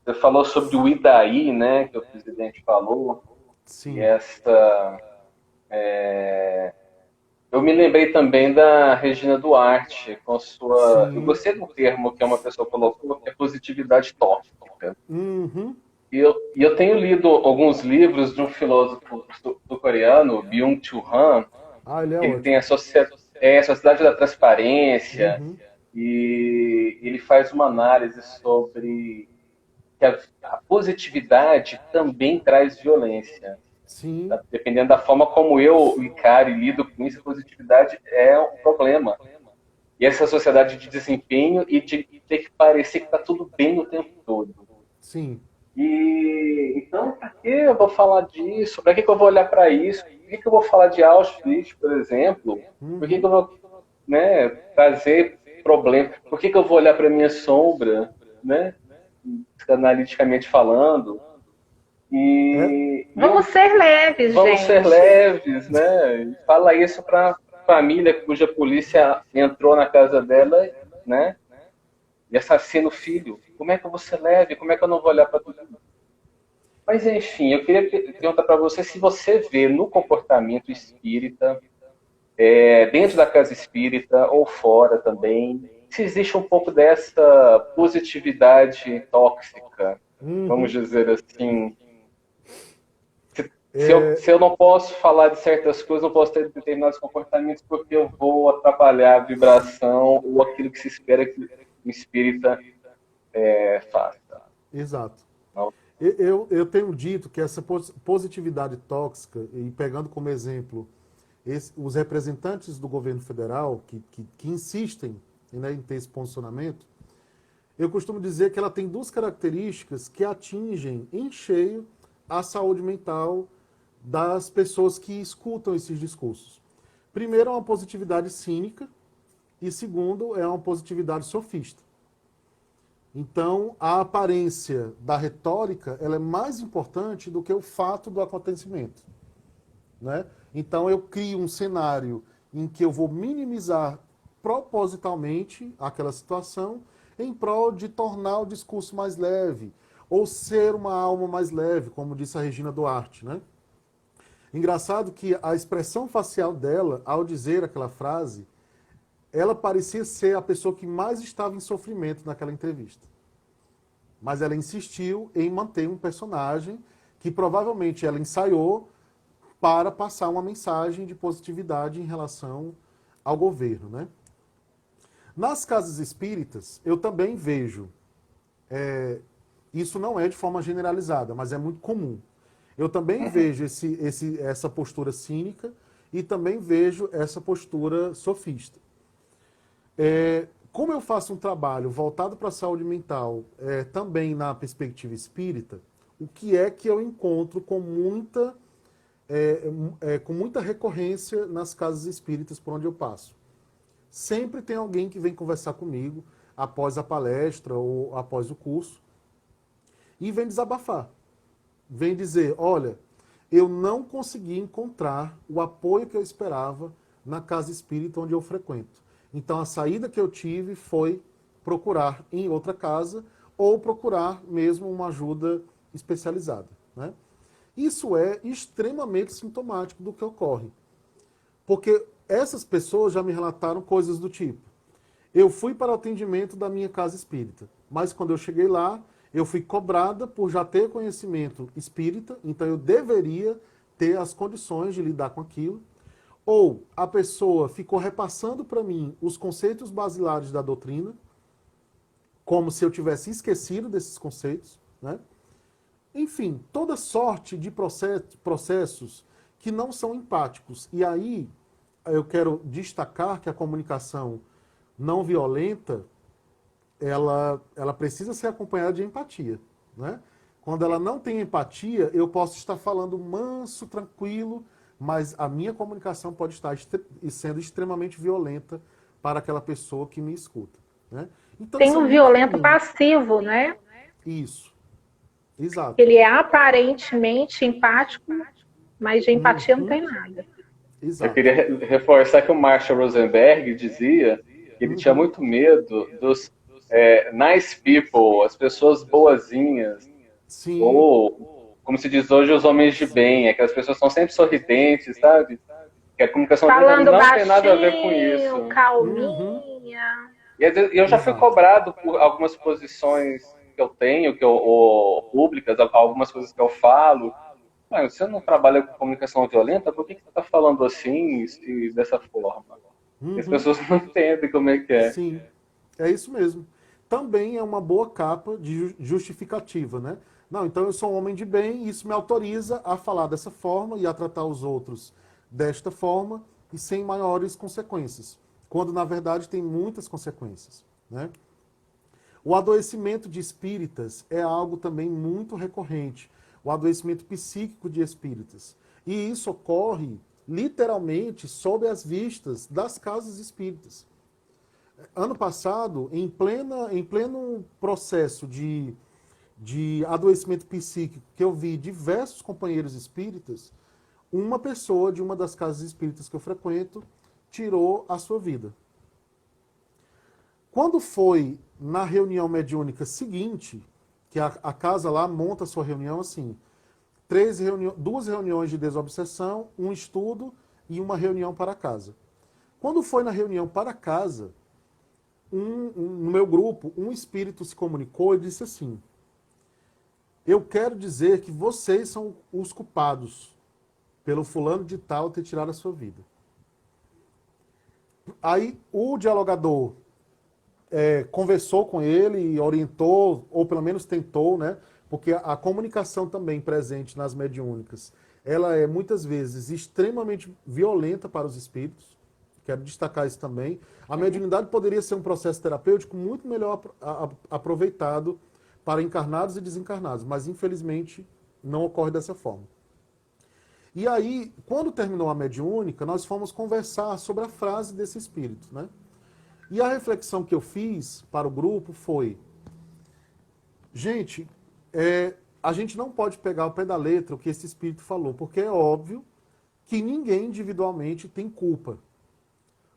Você falou sobre o Idaí, né, que o presidente falou, e Sim, essa... Eu me lembrei também da Regina Duarte, com sua... Eu sim. gostei do termo que uma pessoa colocou, que é positividade tóxica. Uhum. E eu tenho lido alguns livros de um filósofo sul-coreano, Byung-Chul Han, Ah, ele é que ele tem ótimo. a Sociedade da Transparência, Uhum. e ele faz uma análise sobre que a positividade também traz violência. Sim. Tá? Dependendo da forma como eu encaro e lido com isso, a positividade é um problema. E essa sociedade de desempenho e de ter que parecer que está tudo bem o tempo todo. Sim. E então, para que eu vou falar disso? Para que eu vou olhar para isso? Por que eu vou falar de Auschwitz, por exemplo? Por que Uhum. eu vou, né, trazer problema? Por que eu vou olhar para minha sombra, né, analiticamente falando? É, E Vamos ser leves, vamos ser gente. leves, né? Fala isso para família cuja polícia entrou na casa dela, né? E assassina o filho. Como é que eu vou ser leve? Como é que eu não vou olhar para tudo? Mas enfim, eu queria perguntar para você se você vê no comportamento espírita, dentro da casa espírita ou fora também, se existe um pouco dessa positividade tóxica, vamos uhum. dizer assim. É, Se eu não posso falar de certas coisas, não posso ter determinados comportamentos porque eu vou atrapalhar a vibração ou aquilo que se espera que o espírita faça. exato. Não? Eu tenho dito que essa positividade tóxica, e pegando como exemplo os representantes do governo federal que insistem, né, em ter esse posicionamento, eu costumo dizer que ela tem duas características que atingem em cheio a saúde mental das pessoas que escutam esses discursos. Primeiro, é uma positividade cínica, e segundo, é uma positividade sofista. Então, a aparência da retórica ela é mais importante do que o fato do acontecimento. Né? Então, eu crio um cenário em que eu vou minimizar propositalmente aquela situação em prol de tornar o discurso mais leve, ou ser uma alma mais leve, como disse a Regina Duarte. Né? Engraçado que a expressão facial dela, ao dizer aquela frase, ela parecia ser a pessoa que mais estava em sofrimento naquela entrevista. Mas ela insistiu em manter um personagem que provavelmente ela ensaiou para passar uma mensagem de positividade em relação ao governo. Né? Nas casas espíritas, eu também vejo, isso não é de forma generalizada, mas é muito comum. Eu também Uhum. vejo essa postura cínica e também vejo essa postura sofista. Como eu faço um trabalho voltado para a saúde mental, também na perspectiva espírita, o que é que eu encontro com muita recorrência nas casas espíritas por onde eu passo? Sempre tem alguém que vem conversar comigo após a palestra ou após o curso e vem desabafar. Vem dizer, olha, eu não consegui encontrar o apoio que eu esperava na casa espírita onde eu frequento. Então a saída que eu tive foi procurar em outra casa ou procurar mesmo uma ajuda especializada. Né? Isso é extremamente sintomático do que ocorre. Porque essas pessoas já me relataram coisas do tipo: eu fui para o atendimento da minha casa espírita, mas quando eu cheguei lá, eu fui cobrada por já ter conhecimento espírita, então eu deveria ter as condições de lidar com aquilo. Ou a pessoa ficou repassando para mim os conceitos basilares da doutrina, como se eu tivesse esquecido desses conceitos. Né? Enfim, toda sorte de processos que não são empáticos. E aí eu quero destacar que a comunicação não violenta, ela precisa ser acompanhada de empatia. Né? Quando ela não tem empatia, eu posso estar falando manso, tranquilo, mas a minha comunicação pode estar sendo extremamente violenta para aquela pessoa que me escuta. Né? Então Tem isso é o muito violento comum. passivo, né? Isso, exato. Ele é aparentemente empático, mas de empatia não Uhum, tem nada. Eu exato. queria reforçar que o Marshall Rosenberg dizia que ele tinha Uhum, muito medo dos nice people, as pessoas boazinhas, Sim. ou, como se diz hoje, os homens de bem, aquelas pessoas que são sempre sorridentes, sabe? Que a comunicação Falando não tem nada a ver com baixinho, isso. calminha. E às vezes, eu já fui Exato. cobrado por algumas posições que eu tenho, ou públicas, algumas coisas que eu falo. Mas você não trabalha com comunicação violenta, por que você está falando assim e dessa forma? E as pessoas não entendem como é que é. Sim, é isso mesmo. Também é uma boa capa de justificativa, né? Não, então eu sou um homem de bem e isso me autoriza a falar dessa forma e a tratar os outros desta forma e sem maiores consequências, quando na verdade tem muitas consequências, né? O adoecimento de espíritas é algo também muito recorrente, o adoecimento psíquico de espíritas. E isso ocorre literalmente sob as vistas das casas espíritas. Ano passado, em pleno processo de adoecimento psíquico, que eu vi diversos companheiros espíritas, uma pessoa de uma das casas espíritas que eu frequento tirou a sua vida. Quando foi na reunião mediúnica seguinte, que a casa lá monta a sua reunião assim, duas reuniões de desobsessão, um estudo e uma reunião para casa. Quando foi na reunião para casa, no meu grupo, um espírito se comunicou e disse assim: eu quero dizer que vocês são os culpados pelo fulano de tal ter tirado a sua vida. Aí o dialogador conversou com ele e orientou, ou pelo menos tentou, né? Porque a comunicação também presente nas mediúnicas, ela é muitas vezes extremamente violenta para os espíritos. Quero destacar isso também. A mediunidade poderia ser um processo terapêutico muito melhor aproveitado para encarnados e desencarnados, mas infelizmente não ocorre dessa forma. E aí, quando terminou a mediúnica, nós fomos conversar sobre a frase desse espírito, né? E a reflexão que eu fiz para o grupo foi: gente, a gente não pode pegar ao pé da letra o que esse espírito falou, porque é óbvio que ninguém individualmente tem culpa.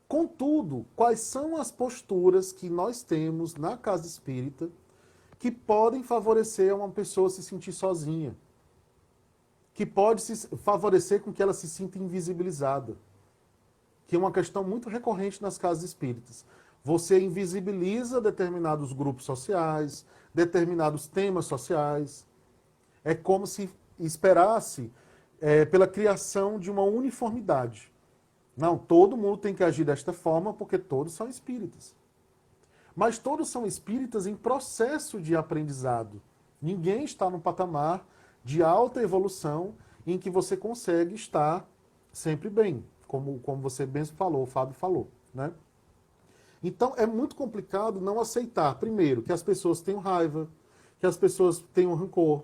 Contudo, quais são as posturas que nós temos na casa espírita que podem favorecer uma pessoa se sentir sozinha? Que pode favorecer com que ela se sinta invisibilizada? Que é uma questão muito recorrente nas casas espíritas. Você invisibiliza determinados grupos sociais, determinados temas sociais. É como se esperasse pela criação de uma uniformidade. Não, todo mundo tem que agir desta forma porque todos são espíritas. Mas todos são espíritas em processo de aprendizado. Ninguém está num patamar de alta evolução em que você consegue estar sempre bem, como você mesmo falou, o Fábio falou, né? Então é muito complicado não aceitar, primeiro, que as pessoas tenham raiva, que as pessoas tenham rancor,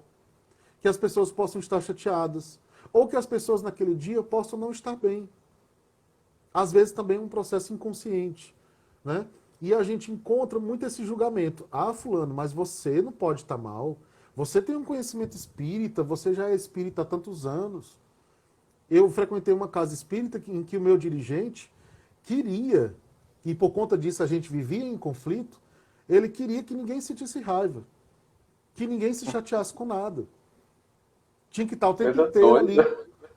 que as pessoas possam estar chateadas, ou que as pessoas naquele dia possam não estar bem. Às vezes também é um processo inconsciente, né? E a gente encontra muito esse julgamento. Ah, fulano, mas você não pode estar mal. Você tem um conhecimento espírita, você já é espírita há tantos anos. Eu frequentei uma casa espírita em que o meu dirigente queria, e por conta disso a gente vivia em conflito, ele queria que ninguém sentisse raiva, que ninguém se chateasse com nada. Tinha que estar o tempo inteiro ali,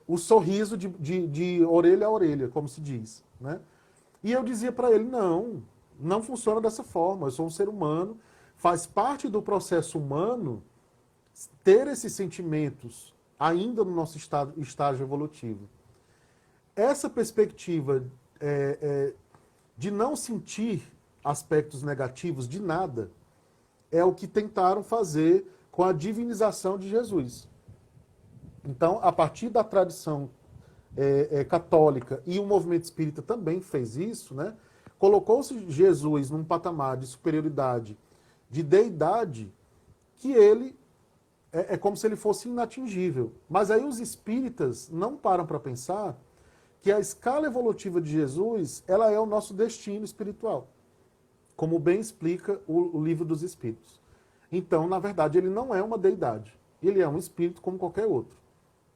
o sorriso de orelha a orelha, como se diz, né? E eu dizia para ele, não funciona dessa forma, eu sou um ser humano, faz parte do processo humano ter esses sentimentos ainda no nosso estágio evolutivo. Essa perspectiva de não sentir aspectos negativos de nada é o que tentaram fazer com a divinização de Jesus. Então, a partir da tradição católica, e o movimento espírita também fez isso, né? Colocou-se Jesus num patamar de superioridade, de deidade, que ele é como se ele fosse inatingível. Mas aí os espíritas não param para pensar que a escala evolutiva de Jesus, ela é o nosso destino espiritual, como bem explica o Livro dos Espíritos. Então, na verdade, ele não é uma deidade. Ele é um espírito como qualquer outro.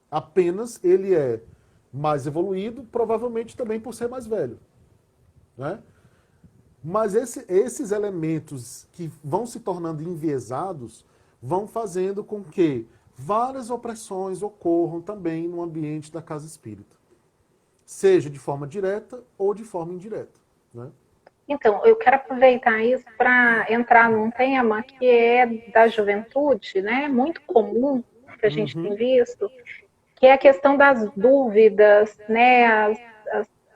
Apenas ele é mais evoluído, provavelmente também por ser mais velho, né? Mas esses elementos que vão se tornando enviesados vão fazendo com que várias opressões ocorram também no ambiente da casa espírita. Seja de forma direta ou de forma indireta, né? Então, eu quero aproveitar isso para entrar num tema que é da juventude, né? Muito comum que a gente tem visto, que é a questão das dúvidas, né?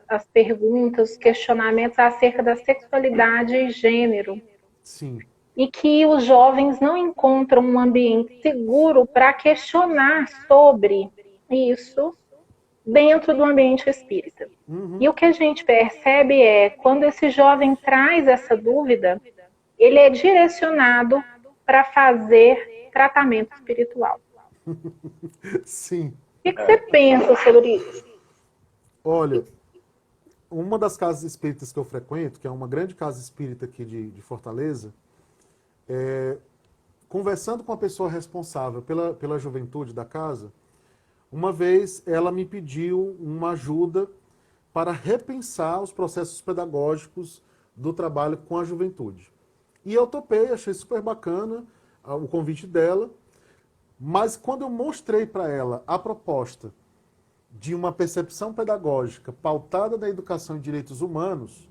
As perguntas, os questionamentos acerca da sexualidade e gênero. Sim. E que os jovens não encontram um ambiente seguro para questionar sobre isso dentro do ambiente espírita. E o que a gente percebe é, quando esse jovem traz essa dúvida, ele é direcionado para fazer tratamento espiritual. Sim. O que você pensa sobre isso? Olha, uma das casas espíritas que eu frequento, que é uma grande casa espírita aqui de Fortaleza, conversando com a pessoa responsável pela juventude da casa, uma vez ela me pediu uma ajuda para repensar os processos pedagógicos do trabalho com a juventude. E eu topei, achei super bacana o convite dela, mas quando eu mostrei para ela a proposta de uma percepção pedagógica pautada na educação em direitos humanos,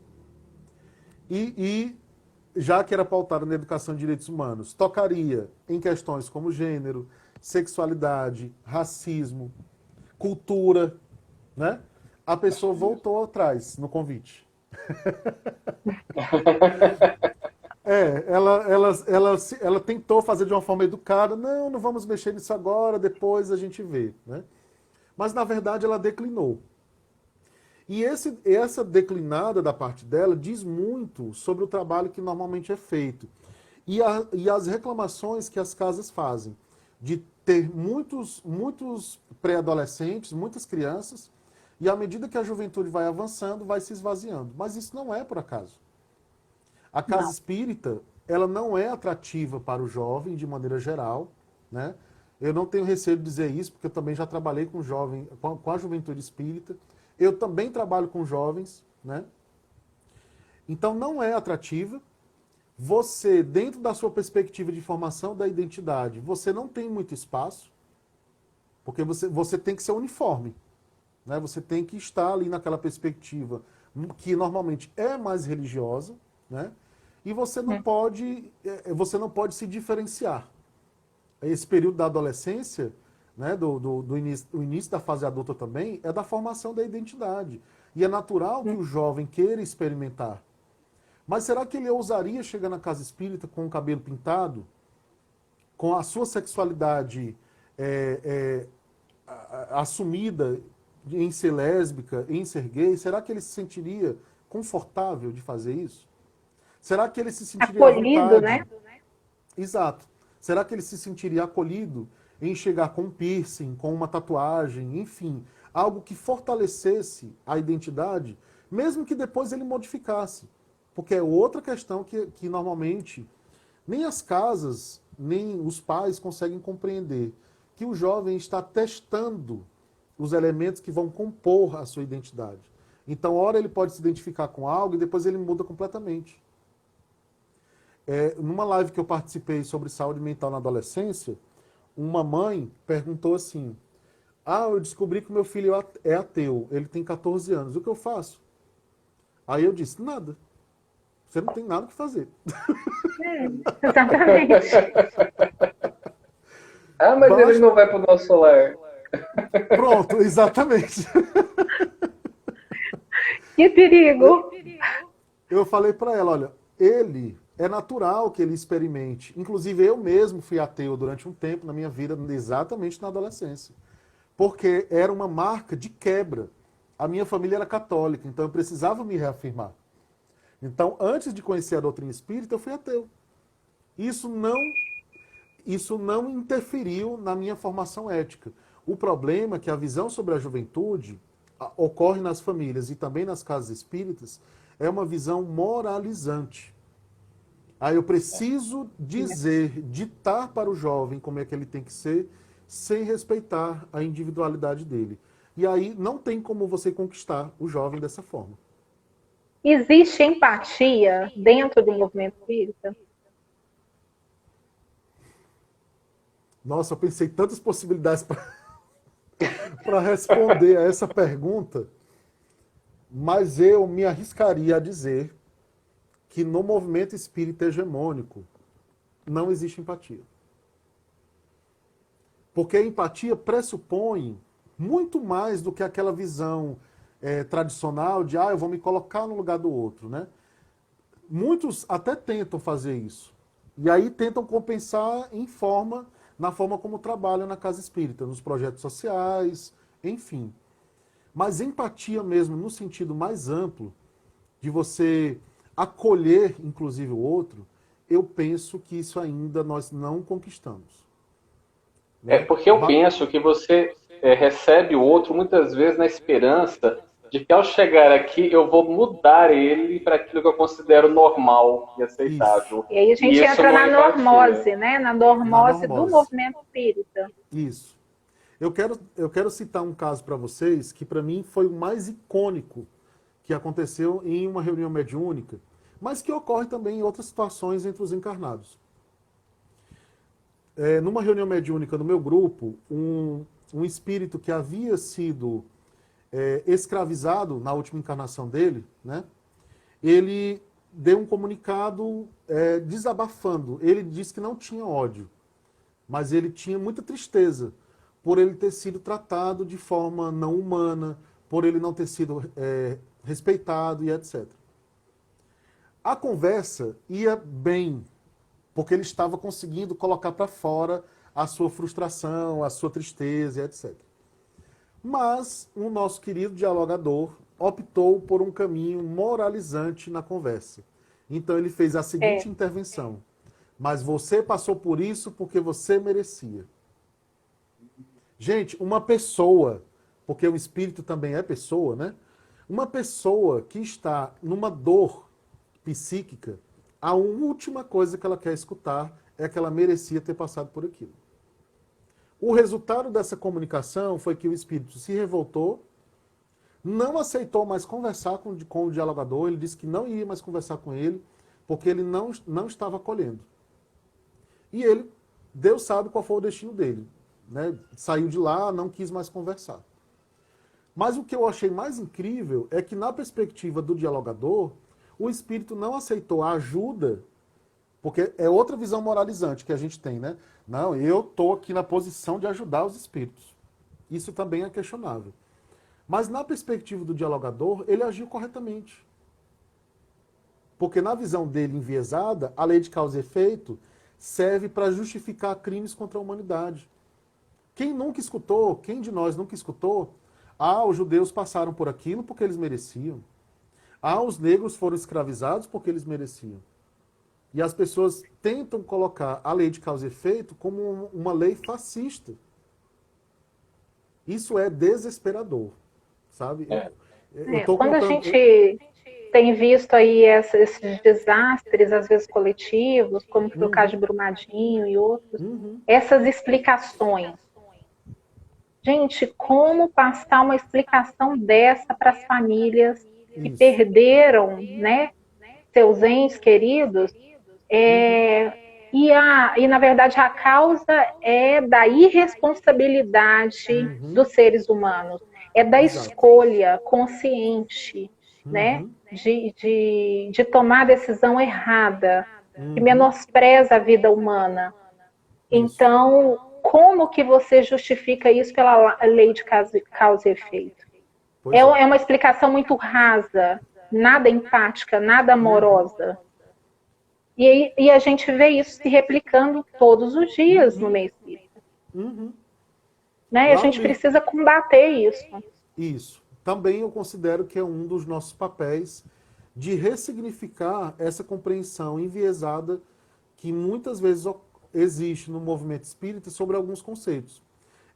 e já que era pautada na educação em direitos humanos, tocaria em questões como gênero, sexualidade, racismo, cultura, né? A pessoa voltou atrás no convite. Ela tentou fazer de uma forma educada, não vamos mexer nisso agora, depois a gente vê, né? Mas, na verdade, ela declinou. E essa declinada da parte dela diz muito sobre o trabalho que normalmente é feito. E as reclamações que as casas fazem de ter muitos pré-adolescentes, muitas crianças, e à medida que a juventude vai avançando, vai se esvaziando. Mas isso não é por acaso. A casa espírita, ela não é atrativa para o jovem de maneira geral, né? Eu não tenho receio de dizer isso, porque eu também já trabalhei com a juventude espírita. Eu também trabalho com jovens, né? Então não é atrativa. Você, dentro da sua perspectiva de formação da identidade, você não tem muito espaço, porque você tem que ser uniforme, né? Você tem que estar ali naquela perspectiva que normalmente é mais religiosa, né? E você não pode se diferenciar. Esse período da adolescência, né, do início da fase adulta também, é da formação da identidade. E é natural que o jovem queira experimentar. Mas será que ele ousaria chegar na casa espírita com o cabelo pintado, com a sua sexualidade assumida em ser lésbica, em ser gay? Será que ele se sentiria confortável de fazer isso? Será que ele se sentiria acolhido, à vontade? né? Exato. Será que ele se sentiria acolhido em chegar com um piercing, com uma tatuagem, enfim, algo que fortalecesse a identidade, mesmo que depois ele modificasse? Porque é outra questão que normalmente nem as casas, nem os pais conseguem compreender, que o jovem está testando os elementos que vão compor a sua identidade. Então, ora ele pode se identificar com algo e depois ele muda completamente. Numa live que eu participei sobre saúde mental na adolescência, uma mãe perguntou assim: eu descobri que meu filho é ateu, ele tem 14 anos, o que eu faço? Aí eu disse: nada. Você não tem nada o que fazer. Exatamente. Mas ele não vai para o nosso lar. Pronto, exatamente. Que perigo. Eu falei para ela: olha, é natural que ele experimente. Inclusive, eu mesmo fui ateu durante um tempo na minha vida, exatamente na adolescência. Porque era uma marca de quebra. A minha família era católica, então eu precisava me reafirmar. Então, antes de conhecer a doutrina espírita, eu fui ateu. Isso não interferiu na minha formação ética. O problema é que a visão sobre a juventude ocorre nas famílias e também nas casas espíritas, é uma visão moralizante. Aí eu preciso ditar para o jovem como é que ele tem que ser, sem respeitar a individualidade dele. E aí não tem como você conquistar o jovem dessa forma. Existe empatia dentro do movimento espírita? Nossa, eu pensei tantas possibilidades para responder a essa pergunta, mas eu me arriscaria a dizer que no movimento espírita hegemônico não existe empatia. Porque a empatia pressupõe muito mais do que aquela visão tradicional de eu vou me colocar no lugar do outro, né? Muitos até tentam fazer isso. E aí tentam compensar na forma como trabalham na casa espírita, nos projetos sociais, enfim. Mas empatia mesmo, no sentido mais amplo, de você acolher, inclusive, o outro, eu penso que isso ainda nós não conquistamos. É porque eu penso que você recebe o outro muitas vezes na esperança de que ao chegar aqui eu vou mudar ele para aquilo que eu considero normal e aceitável. Isso. E aí a gente entra na normose, né? Na normose do movimento espírita. Isso. Eu quero citar um caso para vocês que para mim foi o mais icônico que aconteceu em uma reunião mediúnica, mas que ocorre também em outras situações entre os encarnados. Numa reunião mediúnica no meu grupo, um espírito que havia sido escravizado na última encarnação dele, né? Ele deu um comunicado desabafando. Ele disse que não tinha ódio, mas ele tinha muita tristeza por ele ter sido tratado de forma não humana, por ele não ter sido respeitado e etc. A conversa ia bem, porque ele estava conseguindo colocar para fora a sua frustração, a sua tristeza e etc. Mas o nosso querido dialogador optou por um caminho moralizante na conversa. Então ele fez a seguinte intervenção: mas você passou por isso porque você merecia. Gente, uma pessoa, porque o espírito também é pessoa, né? Uma pessoa que está numa dor psíquica, a última coisa que ela quer escutar é que ela merecia ter passado por aquilo. O resultado dessa comunicação foi que o espírito se revoltou, não aceitou mais conversar com o dialogador, ele disse que não ia mais conversar com ele, porque ele não estava acolhendo. E ele, Deus sabe qual foi o destino dele, né? Saiu de lá, não quis mais conversar. Mas o que eu achei mais incrível é que, na perspectiva do dialogador, o espírito não aceitou a ajuda, porque é outra visão moralizante que a gente tem, né? Não, eu estou aqui na posição de ajudar os espíritos. Isso também é questionável. Mas na perspectiva do dialogador, ele agiu corretamente. Porque na visão dele enviesada, a lei de causa e efeito serve para justificar crimes contra a humanidade. Quem de nós nunca escutou, os judeus passaram por aquilo porque eles mereciam. Os negros foram escravizados porque eles mereciam. E as pessoas tentam colocar a lei de causa e efeito como uma lei fascista. Isso é desesperador, sabe? Quando a gente tem visto aí esses desastres, às vezes coletivos, como foi o caso de Brumadinho e outros, essas explicações. Gente, como passar uma explicação dessa para as famílias que perderam, né, seus entes queridos? E na verdade a causa é da irresponsabilidade dos seres humanos, é da escolha consciente, né, de tomar a decisão errada, que menospreza a vida humana. Então, como que você justifica isso pela lei de causa e efeito? É uma explicação muito rasa, nada empática, nada amorosa. E a gente vê isso se replicando todos os dias no meio espírita. Né? E a gente precisa combater isso. Isso. Também eu considero que é um dos nossos papéis de ressignificar essa compreensão enviesada que muitas vezes existe no movimento espírita sobre alguns conceitos.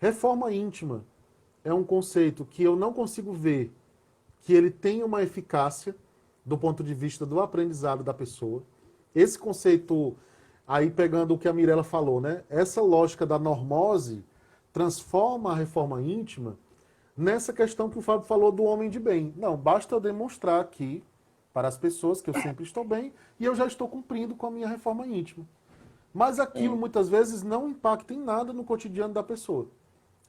Reforma íntima é um conceito que eu não consigo ver que ele tenha uma eficácia do ponto de vista do aprendizado da pessoa. Esse conceito, aí pegando o que a Mirella falou, né? Essa lógica da normose transforma a reforma íntima nessa questão que o Fábio falou do homem de bem. Não, basta eu demonstrar aqui para as pessoas que eu sempre estou bem e eu já estou cumprindo com a minha reforma íntima. Mas aquilo muitas vezes não impacta em nada no cotidiano da pessoa.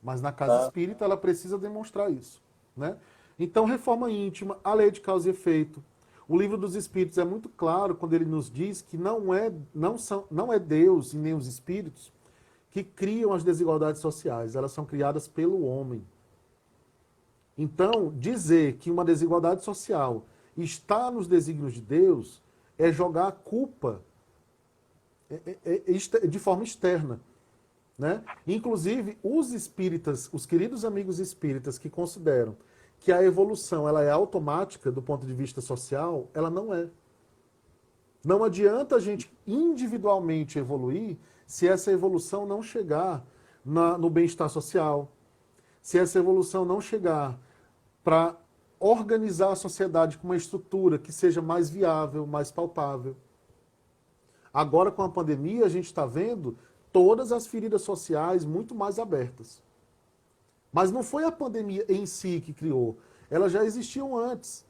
Mas na casa espírita ela precisa demonstrar isso, né? Então, reforma íntima, a lei de causa e efeito. O livro dos Espíritos é muito claro quando ele nos diz que não é Deus e nem os espíritos que criam as desigualdades sociais, elas são criadas pelo homem. Então, dizer que uma desigualdade social está nos desígnios de Deus é jogar a culpa de forma externa, né? Inclusive, os espíritas, os queridos amigos espíritas que consideram que a evolução ela é automática do ponto de vista social, ela não é. Não adianta a gente individualmente evoluir se essa evolução não chegar no bem-estar social, se essa evolução não chegar para organizar a sociedade com uma estrutura que seja mais viável, mais palpável. Agora, com a pandemia, a gente está vendo todas as feridas sociais muito mais abertas. Mas não foi a pandemia em si que criou. Elas já existiam antes,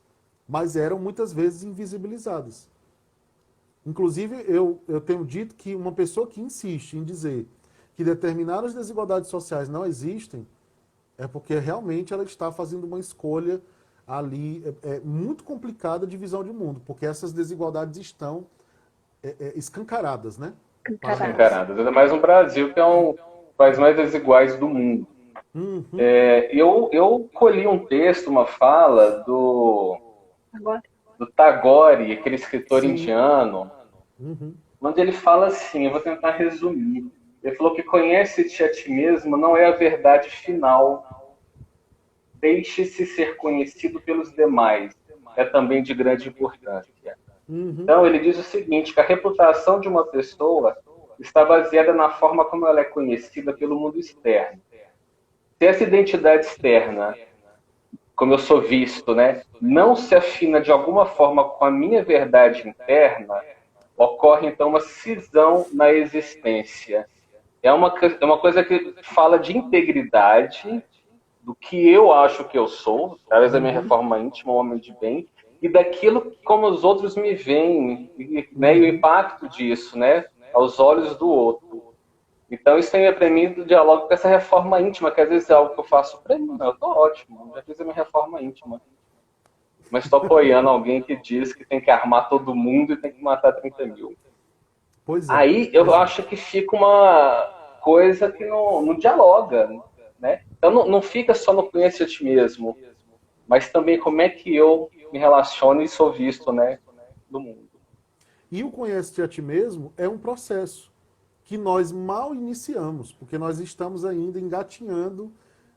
mas eram muitas vezes invisibilizadas. Inclusive, eu tenho dito que uma pessoa que insiste em dizer que determinadas desigualdades sociais não existem, é porque realmente ela está fazendo uma escolha ali muito complicada de visão de mundo, porque essas desigualdades estão escancaradas, né? Escancaradas. Ainda mais no Brasil, que é um dos países mais desiguais do mundo. Uhum. Eu colhi um texto, uma fala do Tagore, aquele escritor indiano, onde ele fala assim, eu vou tentar resumir. Ele falou que conhece-te a ti mesmo não é a verdade final. Deixe-se ser conhecido pelos demais. É também de grande importância. Então, ele diz o seguinte, que a reputação de uma pessoa está baseada na forma como ela é conhecida pelo mundo externo. Se essa identidade externa, como eu sou visto, né, não se afina de alguma forma com a minha verdade interna, ocorre então uma cisão na existência. É uma coisa que fala de integridade, do que eu acho que eu sou, através da minha reforma íntima, um homem de bem, e daquilo como os outros me veem, né, e o impacto disso, né, aos olhos do outro. Então, isso tem para mim do diálogo com essa reforma íntima, que às vezes é algo que eu faço para mim. Eu estou ótimo, já fiz a minha reforma íntima. Mas estou apoiando alguém que diz que tem que armar todo mundo e tem que matar 30 mil. Pois é. Aí eu acho que fica uma coisa que não dialoga, né? Então, não fica só no conhecer a ti mesmo, mas também como é que eu me relaciono e sou visto, né, no mundo. E o conhece-te a ti mesmo é um processo que nós mal iniciamos, porque nós estamos ainda engatinhando,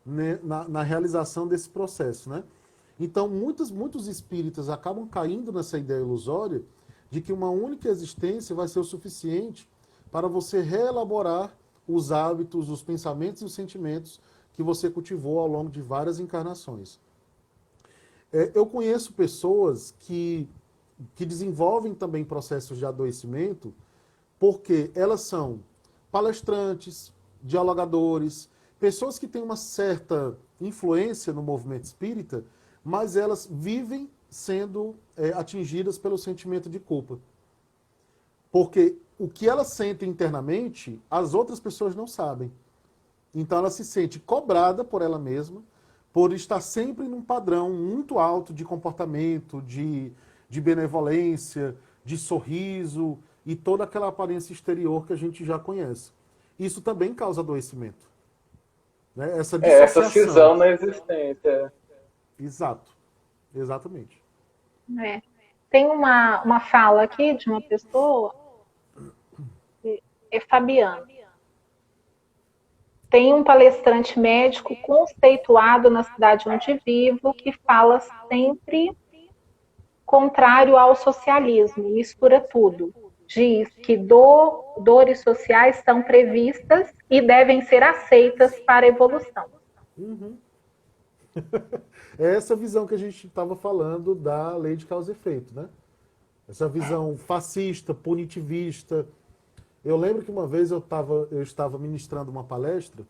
né, na realização desse processo, né? Então, muitos espíritas acabam caindo nessa ideia ilusória de que uma única existência vai ser o suficiente para você reelaborar os hábitos, os pensamentos e os sentimentos que você cultivou ao longo de várias encarnações. Eu conheço pessoas que desenvolvem também processos de adoecimento porque elas são palestrantes, dialogadores, pessoas que têm uma certa influência no movimento espírita, mas elas vivem sendo atingidas pelo sentimento de culpa. Porque o que elas sentem internamente, as outras pessoas não sabem. Então ela se sente cobrada por ela mesma, por estar sempre num padrão muito alto de comportamento, de benevolência, de sorriso e toda aquela aparência exterior que a gente já conhece. Isso também causa adoecimento. Né? Essa cisão na existência. Exato. Exatamente. Tem uma fala aqui de uma pessoa, é Fabiano. Tem um palestrante médico conceituado na cidade onde vivo que fala sempre contrário ao socialismo, mistura tudo. Diz que dores sociais são previstas e devem ser aceitas para a evolução. É essa visão que a gente estava falando da lei de causa e efeito, né? Essa visão fascista, punitivista. Eu lembro que uma vez eu estava ministrando uma palestra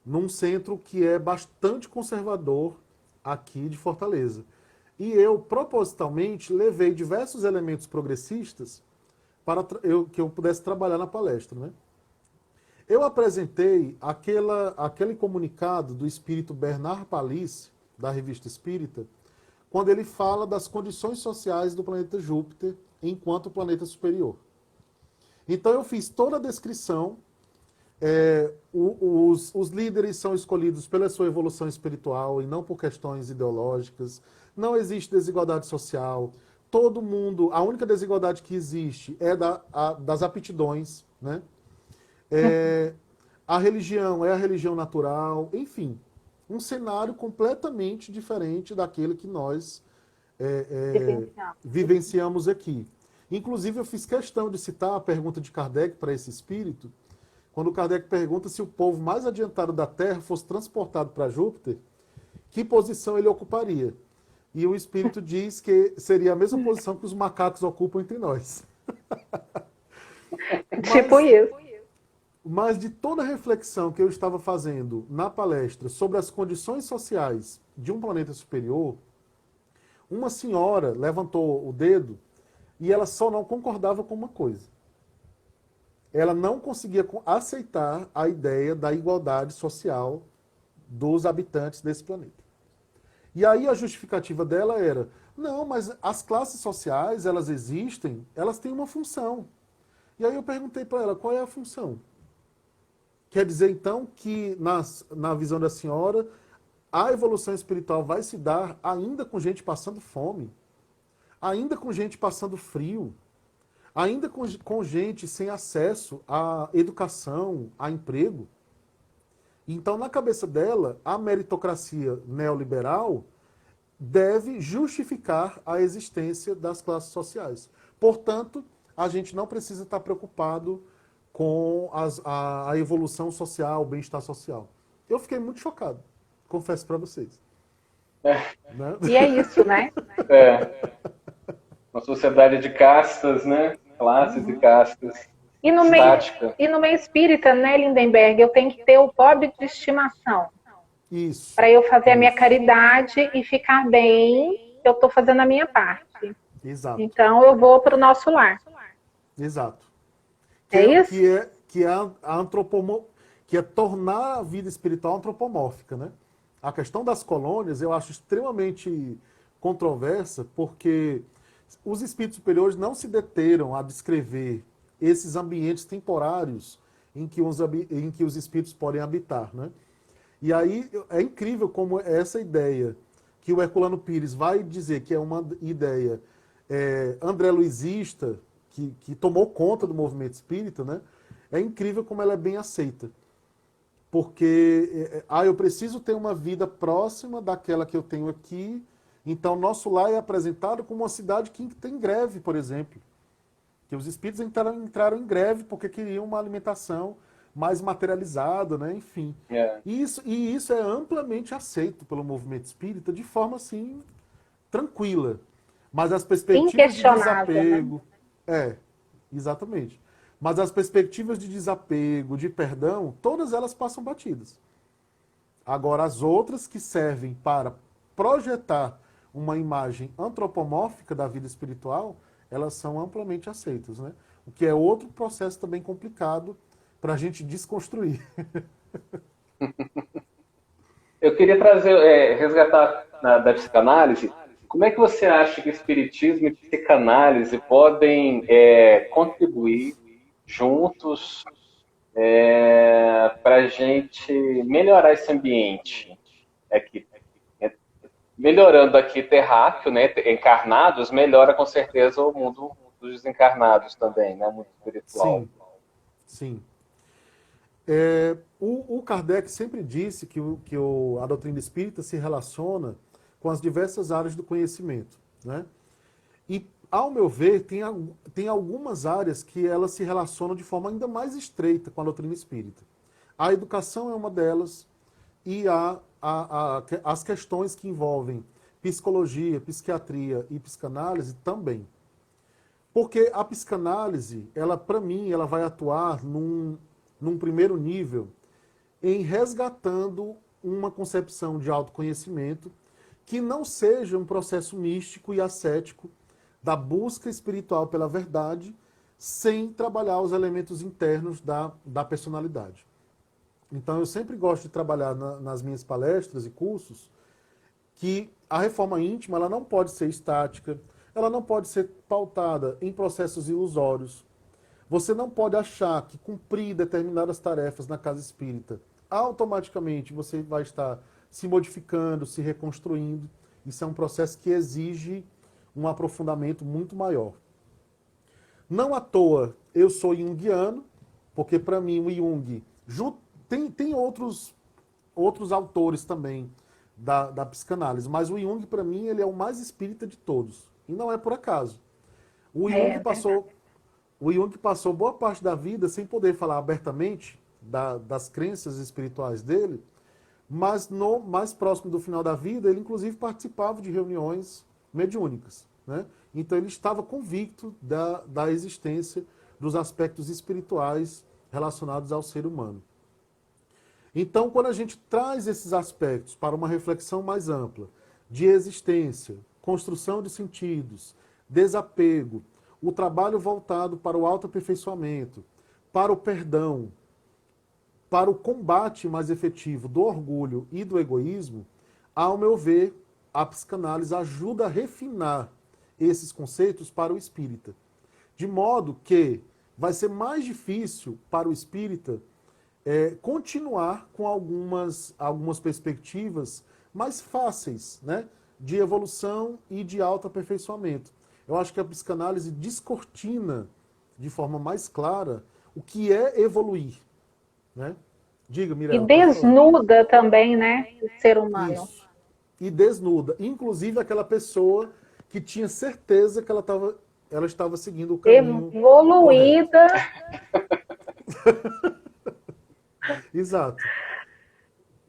num centro que é bastante conservador aqui de Fortaleza. E eu, propositalmente, levei diversos elementos progressistas para que eu pudesse trabalhar na palestra, né? Eu apresentei aquele comunicado do espírito Bernard Palisse, da Revista Espírita, quando ele fala das condições sociais do planeta Júpiter enquanto planeta superior. Então eu fiz toda a descrição, os líderes são escolhidos pela sua evolução espiritual e não por questões ideológicas, não existe desigualdade social, todo mundo, a única desigualdade que existe é das aptidões, né? A religião é a religião natural, enfim, um cenário completamente diferente daquele que nós vivenciamos aqui. Inclusive, eu fiz questão de citar a pergunta de Kardec para esse espírito, quando Kardec pergunta se o povo mais adiantado da Terra fosse transportado para Júpiter, que posição ele ocuparia? E o espírito diz que seria a mesma posição que os macacos ocupam entre nós. Tipo isso. Mas de toda a reflexão que eu estava fazendo na palestra sobre as condições sociais de um planeta superior, uma senhora levantou o dedo e ela só não concordava com uma coisa. Ela não conseguia aceitar a ideia da igualdade social dos habitantes desse planeta. E aí a justificativa dela era, não, mas as classes sociais, elas existem, elas têm uma função. E aí eu perguntei para ela, qual é a função? Quer dizer, então, que na visão da senhora, a evolução espiritual vai se dar ainda com gente passando fome, ainda com gente passando frio, ainda com gente sem acesso à educação, a emprego. Então, na cabeça dela, a meritocracia neoliberal deve justificar a existência das classes sociais. Portanto, a gente não precisa estar preocupado com a evolução social, o bem-estar social. Eu fiquei muito chocado, confesso para vocês. Né? E é isso, né? Uma sociedade de castas, né? Classes e castas. E no meio espírita, né, Lindenberg, eu tenho que ter o pobre de estimação. Isso. Para eu fazer a minha caridade e ficar bem, eu estou fazendo a minha parte. Exato. Então eu vou para o nosso lar. Exato. Isso? Que é tornar a vida espiritual antropomórfica, né? A questão das colônias eu acho extremamente controversa, porque os espíritos superiores não se deteram a descrever esses ambientes temporários em que os espíritos podem habitar, né? E aí é incrível como essa ideia que o Herculano Pires vai dizer que é uma ideia André Luizista, que tomou conta do movimento espírita, né? É incrível como ela é bem aceita. Porque eu preciso ter uma vida próxima daquela que eu tenho aqui, então nosso lar é apresentado como uma cidade que tem greve, por exemplo. Que os espíritos entraram em greve porque queriam uma alimentação mais materializada, né? Enfim. E isso é amplamente aceito pelo movimento espírita de forma assim tranquila. Mas as perspectivas de desapego, né? Exatamente. Mas as perspectivas de desapego, de perdão, todas elas passam batidas. Agora, as outras que servem para projetar uma imagem antropomórfica da vida espiritual, elas são amplamente aceitas, né? O que é outro processo também complicado para a gente desconstruir. Eu queria resgatar da psicanálise. Como é que você acha que espiritismo e psicanálise podem contribuir juntos para a gente melhorar esse ambiente aqui? Melhorando aqui terráqueo, né, encarnados, melhora com certeza o mundo dos desencarnados também, né, o mundo espiritual. Sim. O Kardec sempre disse que a doutrina espírita se relaciona com as diversas áreas do conhecimento, né? E, ao meu ver, tem algumas áreas que elas se relacionam de forma ainda mais estreita com a doutrina espírita. A educação é uma delas e as questões que envolvem psicologia, psiquiatria e psicanálise também. Porque a psicanálise, para mim, ela vai atuar num primeiro nível em resgatando uma concepção de autoconhecimento que não seja um processo místico e ascético da busca espiritual pela verdade, sem trabalhar os elementos internos da personalidade. Então, eu sempre gosto de trabalhar nas minhas palestras e cursos que a reforma íntima ela não pode ser estática, ela não pode ser pautada em processos ilusórios. Você não pode achar que cumprir determinadas tarefas na casa espírita, automaticamente você vai estar se modificando, se reconstruindo. Isso é um processo que exige um aprofundamento muito maior. Não à toa eu sou junguiano, porque para mim o Jung tem outros autores também da psicanálise, mas o Jung para mim ele é o mais espírita de todos, e não é por acaso. O Jung passou boa parte da vida sem poder falar abertamente das crenças espirituais dele, mas no mais próximo do final da vida ele inclusive participava de reuniões mediúnicas, né? Então ele estava convicto da existência dos aspectos espirituais relacionados ao ser humano. Então, quando a gente traz esses aspectos para uma reflexão mais ampla, de existência, construção de sentidos, desapego, o trabalho voltado para o autoaperfeiçoamento, para o perdão, para o combate mais efetivo do orgulho e do egoísmo, ao meu ver, a psicanálise ajuda a refinar esses conceitos para o espírita. De modo que vai ser mais difícil para o espírita continuar com algumas perspectivas mais fáceis, né, de evolução e de autoaperfeiçoamento. Eu acho que a psicanálise descortina de forma mais clara o que é evoluir, né? Diga, Mirella. E desnuda também, né, o ser humano. Isso. E desnuda. Inclusive aquela pessoa que tinha certeza que ela estava seguindo o caminho evoluída. Exato.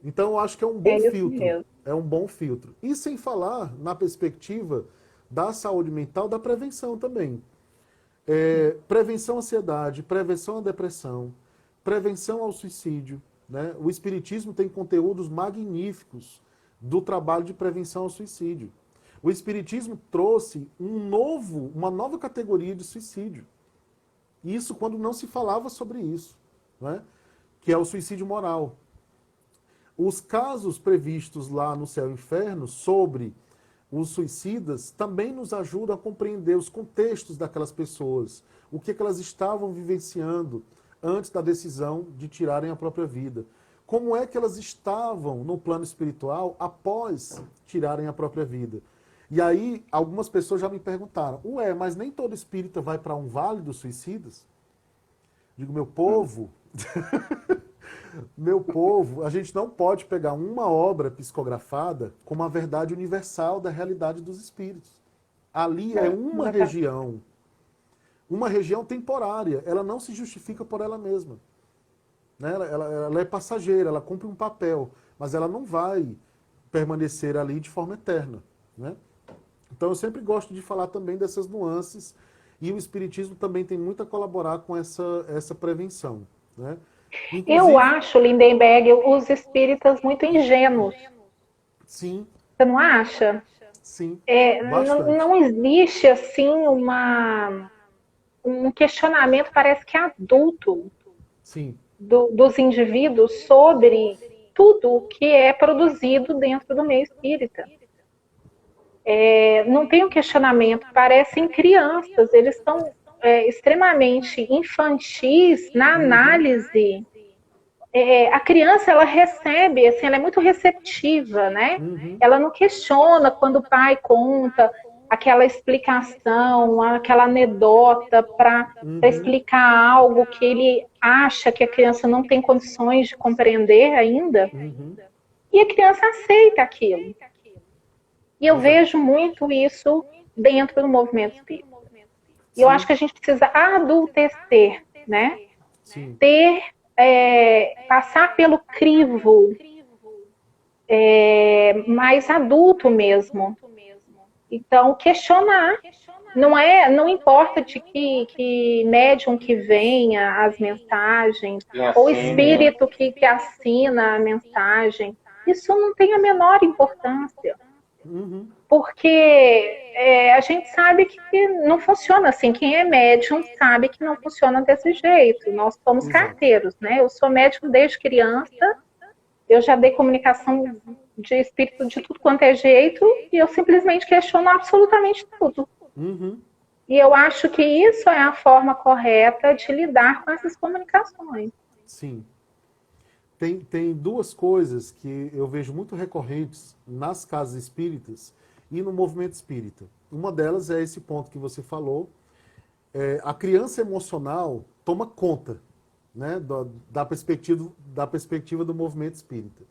Então eu acho que é um bom filtro. Mesmo. É um bom filtro. E sem falar na perspectiva da saúde mental, da prevenção também. Prevenção à ansiedade, prevenção à depressão, prevenção ao suicídio, né? O Espiritismo tem conteúdos magníficos do trabalho de prevenção ao suicídio. O Espiritismo trouxe uma nova categoria de suicídio. Isso quando não se falava sobre isso, né? Que é o suicídio moral. Os casos previstos lá no Céu e Inferno sobre os suicidas também nos ajudam a compreender os contextos daquelas pessoas, o que elas estavam vivenciando antes da decisão de tirarem a própria vida. Como é que elas estavam no plano espiritual após tirarem a própria vida. E aí, algumas pessoas já me perguntaram, mas nem todo espírita vai para um vale dos suicidas? Digo, meu povo, a gente não pode pegar uma obra psicografada como a verdade universal da realidade dos espíritos. Ali é uma região temporária, ela não se justifica por ela mesma. Né? Ela é passageira, ela cumpre um papel, mas ela não vai permanecer ali de forma eterna. Né? Então eu sempre gosto de falar também dessas nuances, e o Espiritismo também tem muito a colaborar com essa prevenção. Né? Inclusive, eu acho, Lindenberg, os espíritas muito ingênuos. Sim. Você não acha? Sim. Não existe assim um questionamento, parece que adulto, sim, dos indivíduos sobre tudo o que é produzido dentro do meio espírita. Não tem um questionamento, parecem crianças, eles são extremamente infantis na análise. A criança, ela recebe, assim, ela é muito receptiva, né? Uhum. Ela não questiona quando o pai conta aquela explicação, aquela anedota para explicar algo que ele acha que a criança não tem condições de compreender ainda. Uhum. E a criança aceita aquilo. E eu vejo muito isso dentro do movimento espírita. E eu acho que a gente precisa adultecer, né? Sim. Passar pelo crivo mais adulto mesmo. Então, questionar. Não importa de que médium que venha as mensagens, ou espírito que assina a mensagem. Isso não tem a menor importância. Porque a gente sabe que não funciona assim. Quem é médium sabe que não funciona desse jeito. Nós somos carteiros, né? Eu sou médium desde criança, eu já dei comunicação de espírito de tudo quanto é jeito, e eu simplesmente questiono absolutamente tudo. E eu acho que isso é a forma correta de lidar com essas comunicações. Sim. Tem duas coisas que eu vejo muito recorrentes nas casas espíritas e no movimento espírita. Uma delas é esse ponto que você falou. A criança emocional toma conta, né, da perspectiva do movimento espírita.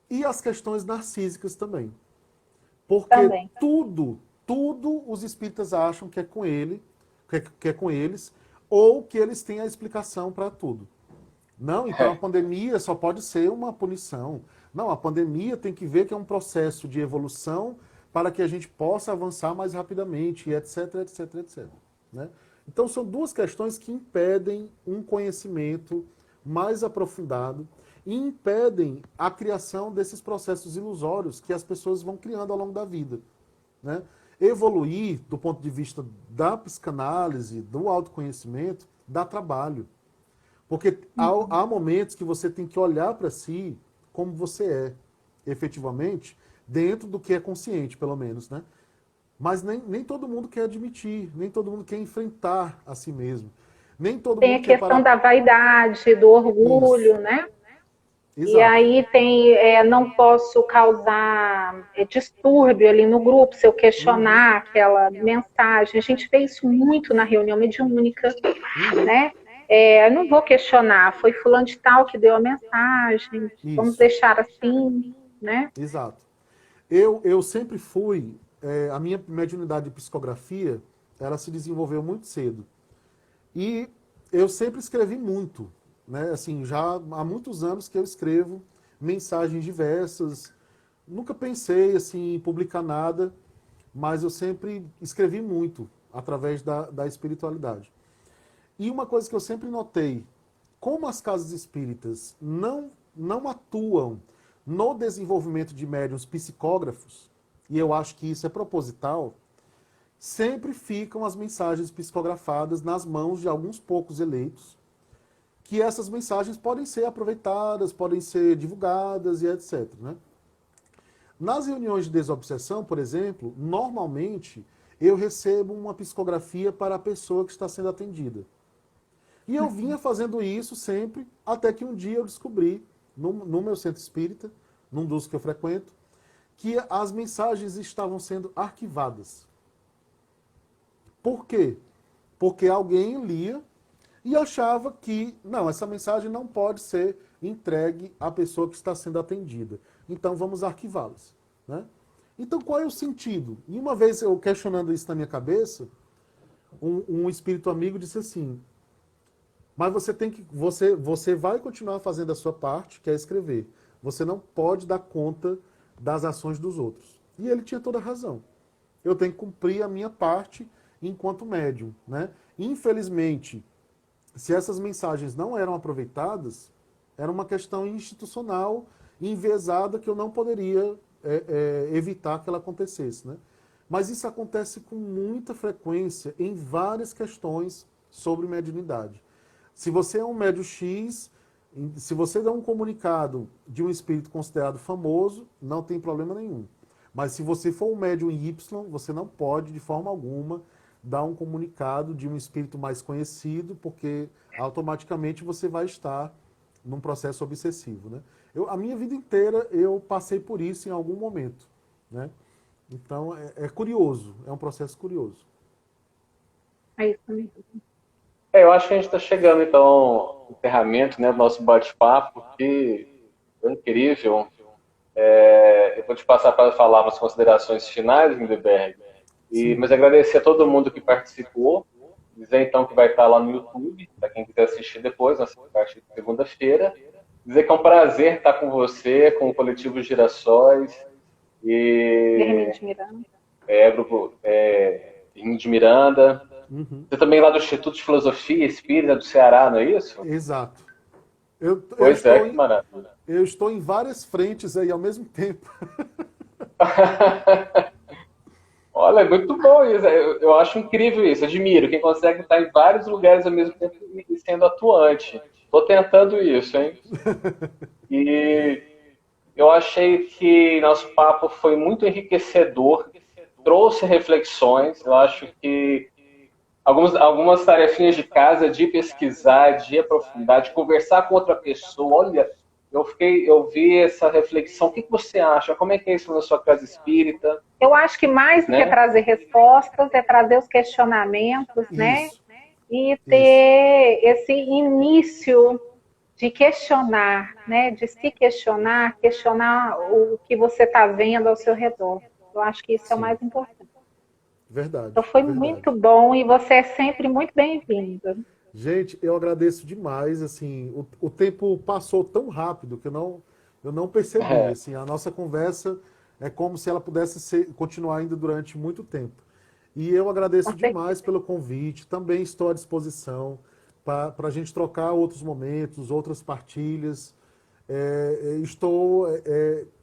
E as questões narcísicas também. Porque tudo os espíritas acham que é com ele, que é com eles, ou que eles têm a explicação para tudo. Não, então a pandemia só pode ser uma punição. Não, a pandemia tem que ver que é um processo de evolução para que a gente possa avançar mais rapidamente, e etc, etc, etc. Né? Então são duas questões que impedem um conhecimento mais aprofundado e impedem a criação desses processos ilusórios que as pessoas vão criando ao longo da vida. Né? Evoluir, do ponto de vista da psicanálise, do autoconhecimento, dá trabalho. Porque há momentos que você tem que olhar para si como você é, efetivamente, dentro do que é consciente, pelo menos, né? Mas nem todo mundo quer admitir, nem todo mundo quer enfrentar a si mesmo. Nem todo tem mundo a quer questão da vaidade, do orgulho, Isso. né? Exato. E aí não posso causar distúrbio ali no grupo se eu questionar aquela mensagem. A gente vê isso muito na reunião mediúnica, né? Não vou questionar, foi fulano de tal que deu a mensagem, vamos deixar assim, né? Exato. Eu sempre fui, a minha mediunidade de psicografia, ela se desenvolveu muito cedo. E eu sempre escrevi muito, né? Assim, já há muitos anos que eu escrevo mensagens diversas. Nunca pensei assim, em publicar nada, mas eu sempre escrevi muito através da espiritualidade. E uma coisa que eu sempre notei, como as casas espíritas não atuam no desenvolvimento de médiuns psicógrafos, e eu acho que isso é proposital, sempre ficam as mensagens psicografadas nas mãos de alguns poucos eleitos, que essas mensagens podem ser aproveitadas, podem ser divulgadas e etc. Né? Nas reuniões de desobsessão, por exemplo, normalmente eu recebo uma psicografia para a pessoa que está sendo atendida. E eu vinha fazendo isso sempre, até que um dia eu descobri, no meu centro espírita, num dos que eu frequento, que as mensagens estavam sendo arquivadas. Por quê? Porque alguém lia e achava que, não, essa mensagem não pode ser entregue à pessoa que está sendo atendida. Então vamos arquivá-las. Né? Então qual é o sentido? E uma vez eu questionando isso na minha cabeça, um espírito amigo disse assim, mas você vai continuar fazendo a sua parte, que é escrever. Você não pode dar conta das ações dos outros. E ele tinha toda a razão. Eu tenho que cumprir a minha parte enquanto médium. Né? Infelizmente, se essas mensagens não eram aproveitadas, era uma questão institucional enviesada que eu não poderia evitar que ela acontecesse. Né? Mas isso acontece com muita frequência em várias questões sobre mediunidade. Se você é um médium X, se você dá um comunicado de um espírito considerado famoso, não tem problema nenhum. Mas se você for um médium Y, você não pode, de forma alguma, dar um comunicado de um espírito mais conhecido, porque automaticamente você vai estar num processo obsessivo. Né? A minha vida inteira eu passei por isso em algum momento. Né? Então é curioso, é um processo curioso. É isso mesmo. Eu acho que a gente está chegando, então, ao encerramento, né, do nosso bate-papo, que foi incrível. Eu vou te passar para falar umas considerações finais, Lindeberg, mas agradecer a todo mundo que participou, dizer então que vai estar lá no YouTube, para quem quiser assistir depois, na segunda-feira, dizer que é um prazer estar com você, com o Coletivo Girassóis, Guilherme de Miranda. Grupo Guilherme de Miranda. Você também lá do Instituto de Filosofia Espírita do Ceará, não é isso? Exato. Que maravilha. Eu estou em várias frentes aí ao mesmo tempo. Olha, é muito bom isso. Eu acho incrível isso. Admiro quem consegue estar em vários lugares ao mesmo tempo e sendo atuante. Estou tentando isso, hein? E eu achei que nosso papo foi muito enriquecedor, trouxe reflexões. Eu acho que algumas tarefinhas de casa, de pesquisar, de aprofundar, de conversar com outra pessoa. Olha, eu vi essa reflexão. O que você acha? Como é que é isso na sua casa espírita? Eu acho que mais do que trazer respostas, é trazer os questionamentos, né? E ter esse início de questionar, né? De se questionar, questionar o que você está vendo ao seu redor. Eu acho que isso é o mais importante. Verdade. Então foi muito bom e você é sempre muito bem-vindo. Gente, eu agradeço demais. Assim, o tempo passou tão rápido que eu não percebi. Assim, a nossa conversa é como se ela pudesse continuar ainda durante muito tempo. E eu agradeço demais pelo convite. Também estou à disposição para a gente trocar outros momentos, outras partilhas. Estou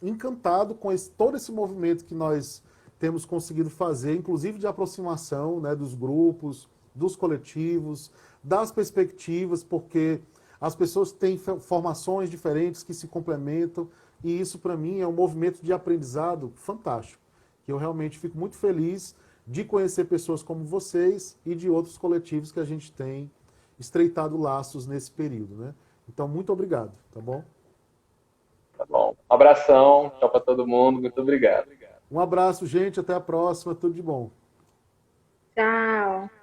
encantado com todo esse movimento que nós temos conseguido fazer, inclusive de aproximação, né, dos grupos, dos coletivos, das perspectivas, porque as pessoas têm formações diferentes que se complementam, e isso para mim é um movimento de aprendizado fantástico, que eu realmente fico muito feliz de conhecer pessoas como vocês e de outros coletivos que a gente tem estreitado laços nesse período, né? Então, muito obrigado, tá bom? Tá bom. Um abração, tchau para todo mundo, muito obrigado. Um abraço, gente, até a próxima, tudo de bom. Tchau.